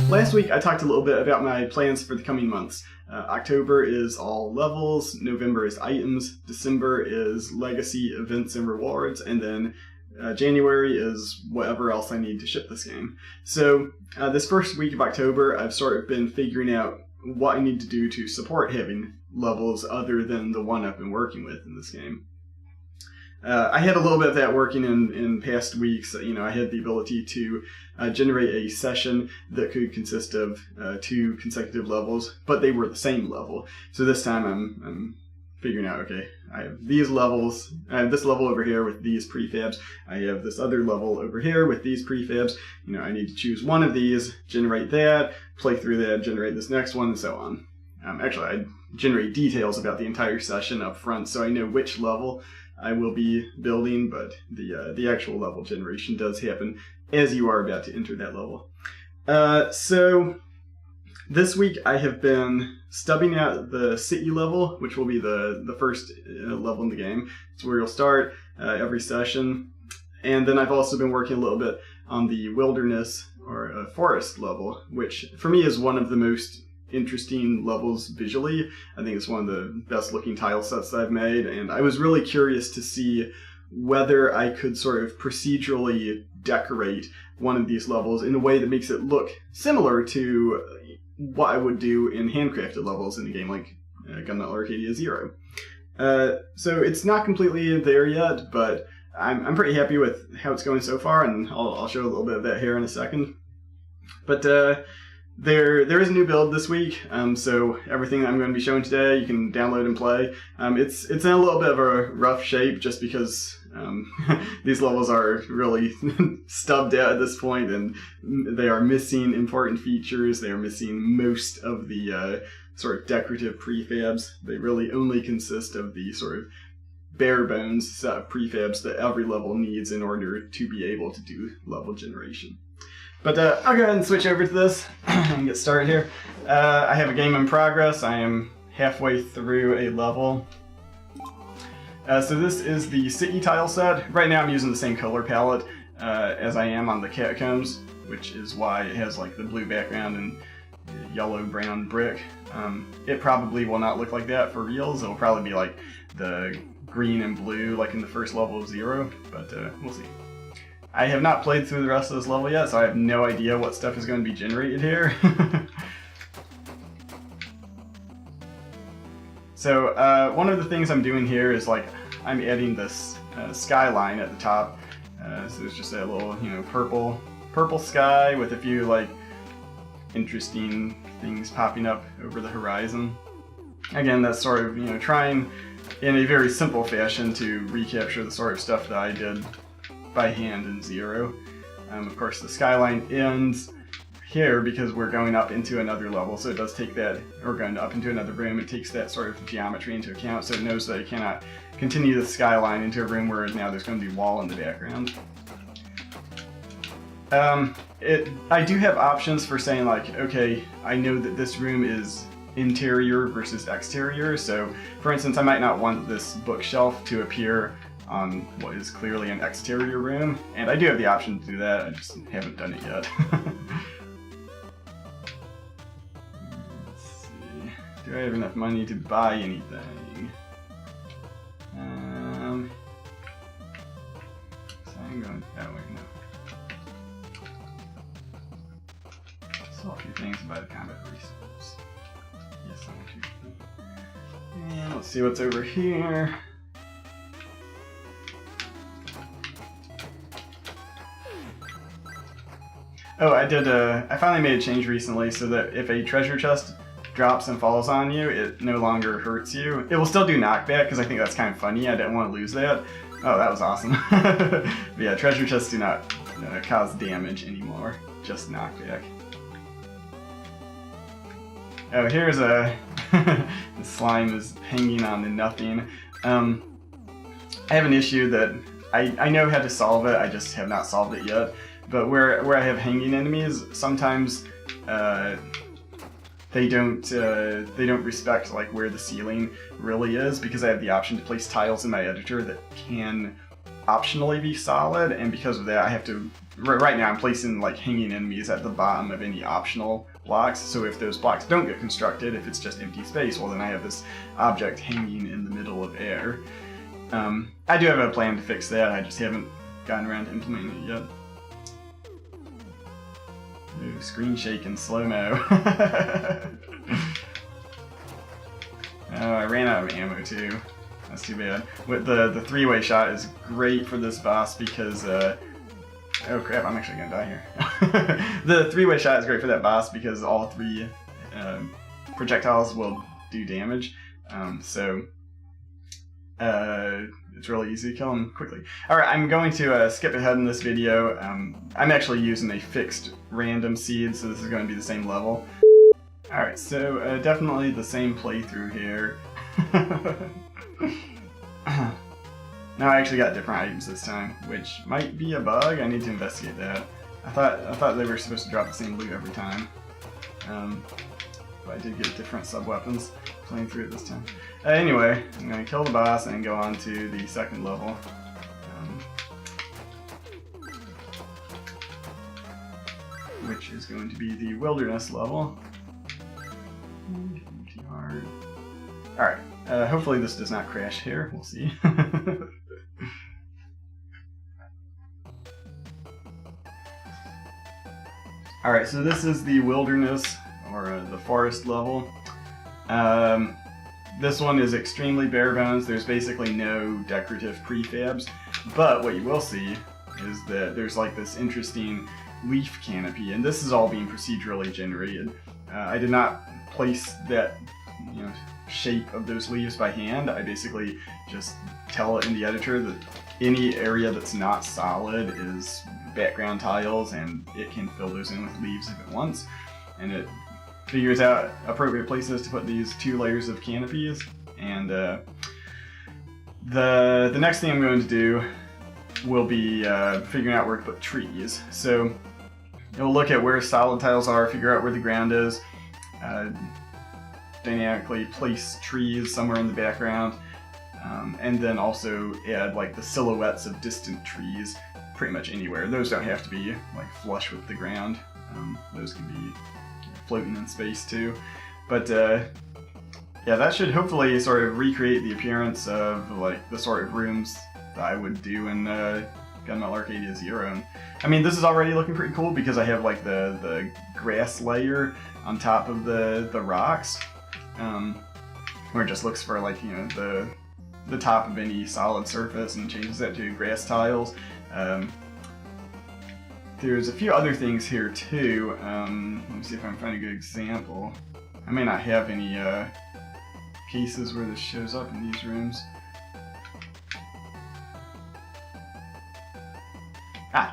Last week I talked a little bit about my plans for the coming months. October is all levels, November is items, December is legacy, events, and rewards, and then January is whatever else I need to ship this game. So this first week of October I've sort of been figuring out what I need to do to support having levels other than the one I've been working with in this game. I had a little bit of that working in past weeks. You know, I had the ability to generate a session that could consist of 2 consecutive levels, but they were the same level. So this time I'm figuring out, okay, I have these levels, I have this level over here with these prefabs, I have this other level over here with these prefabs. You know, I need to choose one of these, generate that, play through that, generate this next one, and so on. Actually, I generate details about the entire session up front, so I know which level I will be building, but the actual level generation does happen as you are about to enter that level. So this week I have been stubbing out the city level, which will be the first level in the game. It's where you'll start every session. And then I've also been working a little bit on the wilderness or forest level, which for me is one of the most interesting levels visually. I think it's one of the best looking tile sets that I've made, and I was really curious to see whether I could sort of procedurally decorate one of these levels in a way that makes it look similar to what I would do in handcrafted levels in a game like Gunmetal Arcadia 0. So it's not completely there yet, but I'm pretty happy with how it's going so far, and I'll show a little bit of that here in a second. But there is a new build this week, so everything that I'm going to be showing today you can download and play. It's in a little bit of a rough shape just because these levels are really stubbed out at this point, and they are missing important features. They are missing most of the sort of decorative prefabs. They really only consist of the sort of bare bones set of prefabs that every level needs in order to be able to do level generation. But I'll go ahead and switch over to this and get started here. I have a game in progress. I am halfway through a level. So this is the city tile set. Right now I'm using the same color palette as I am on the catacombs, which is why it has like the blue background and yellow-brown brick. It probably will not look like that for reals. It'll probably be like the green and blue like in the first level of 0, but we'll see. I have not played through the rest of this level yet, so I have no idea what stuff is going to be generated here. So one of the things I'm doing here is like I'm adding this skyline at the top. So there's just a little, you know, purple sky with a few like interesting things popping up over the horizon. Again, that's sort of, you know, trying in a very simple fashion to recapture the sort of stuff that I did by hand in 0. Of course, the skyline ends here because we're going up into another level, so it does take that, or going up into another room, it takes that sort of geometry into account, so it knows that it cannot continue the skyline into a room where now there's going to be a wall in the background. I do have options for saying like, okay, I know that this room is interior versus exterior, so for instance, I might not want this bookshelf to appear on what is clearly an exterior room, and I do have the option to do that, I just haven't done it yet. Let's see, do I have enough money to buy anything? So I'm going, oh wait, no. Sell a few things and buy the combat resource. Yes, I want to. And let's see what's over here. Oh, I finally made a change recently so that if a treasure chest drops and falls on you, it no longer hurts you. It will still do knockback because I think that's kind of funny. I didn't want to lose that. Oh, that was awesome. But yeah, treasure chests do not cause damage anymore, just knockback. Oh, here's a... the slime is hanging on to nothing. I have an issue that I know how to solve it, I just have not solved it yet. But where I have hanging enemies, sometimes they don't respect like where the ceiling really is, because I have the option to place tiles in my editor that can optionally be solid, and because of that I have to right now I'm placing like hanging enemies at the bottom of any optional blocks, so if those blocks don't get constructed, if it's just empty space, well then I have this object hanging in the middle of air. I do have a plan to fix that, I just haven't gotten around to implementing it yet. Ooh, screen shake in slow-mo. Oh, I ran out of ammo too. That's too bad. With the three-way shot is great for this boss because oh crap, I'm actually gonna die here. The three-way shot is great for that boss because all three projectiles will do damage. So it's really easy to kill him quickly. Alright, I'm going to skip ahead in this video. I'm actually using a fixed random seed, so this is going to be the same level. Alright, so definitely the same playthrough here. Now I actually got different items this time, which might be a bug. I need to investigate that. I thought they were supposed to drop the same loot every time. But I did get different sub-weapons playing through it this time. Anyway, I'm going to kill the boss and go on to the second level. Which is going to be the wilderness level. Alright, hopefully this does not crash here, we'll see. Alright, so this is the wilderness, or the forest level. This one is extremely bare bones, there's basically no decorative prefabs, but what you will see is that there's like this interesting leaf canopy, and this is all being procedurally generated. I did not place that, shape of those leaves by hand. I basically just tell it in the editor that any area that's not solid is background tiles, and it can fill those in with leaves if it wants, and it figures out appropriate places to put these 2 layers of canopies. And the next thing I'm going to do will be figuring out where to put trees. So you'll look at where solid tiles are, figure out where the ground is, dynamically place trees somewhere in the background, and then also add like the silhouettes of distant trees pretty much anywhere. Those don't have to be like flush with the ground. Those can be floating in space too. But yeah, that should hopefully sort of recreate the appearance of like the sort of rooms that I would do in Gunmetal Arcadia 0. And, I mean, this is already looking pretty cool because I have like the grass layer on top of the rocks, where it just looks for like, the top of any solid surface and changes that to grass tiles. There's a few other things here too. Let me see if I can find a good example. I may not have any cases where this shows up in these rooms.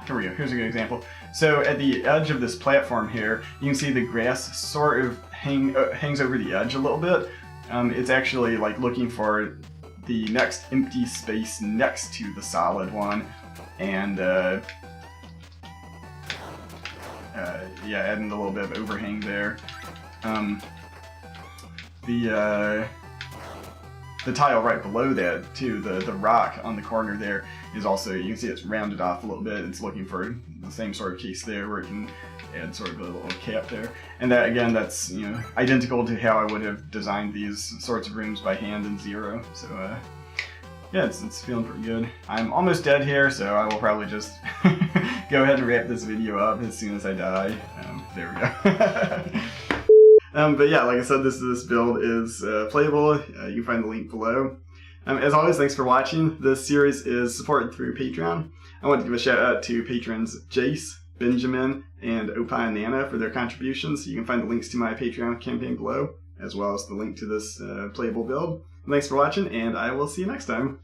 Here we go. Here's a good example. So at the edge of this platform here, you can see the grass sort of hangs over the edge a little bit. It's actually like looking for the next empty space next to the solid one, and yeah, adding a little bit of overhang there. The tile right below that too, the rock on the corner there, is also, you can see it's rounded off a little bit. It's looking for the same sort of case there where it can add sort of a little cap there. And that, again, that's identical to how I would have designed these sorts of rooms by hand in 0. So yeah, it's feeling pretty good. I'm almost dead here, so I will probably just go ahead and wrap this video up as soon as I die. There we go. But yeah, like I said, this build is playable. You can find the link below. As always, thanks for watching. This series is supported through Patreon. I want to give a shout out to patrons Jace, Benjamin, and Opie and Nana for their contributions. You can find the links to my Patreon campaign below, as well as the link to this playable build. Thanks for watching, and I will see you next time.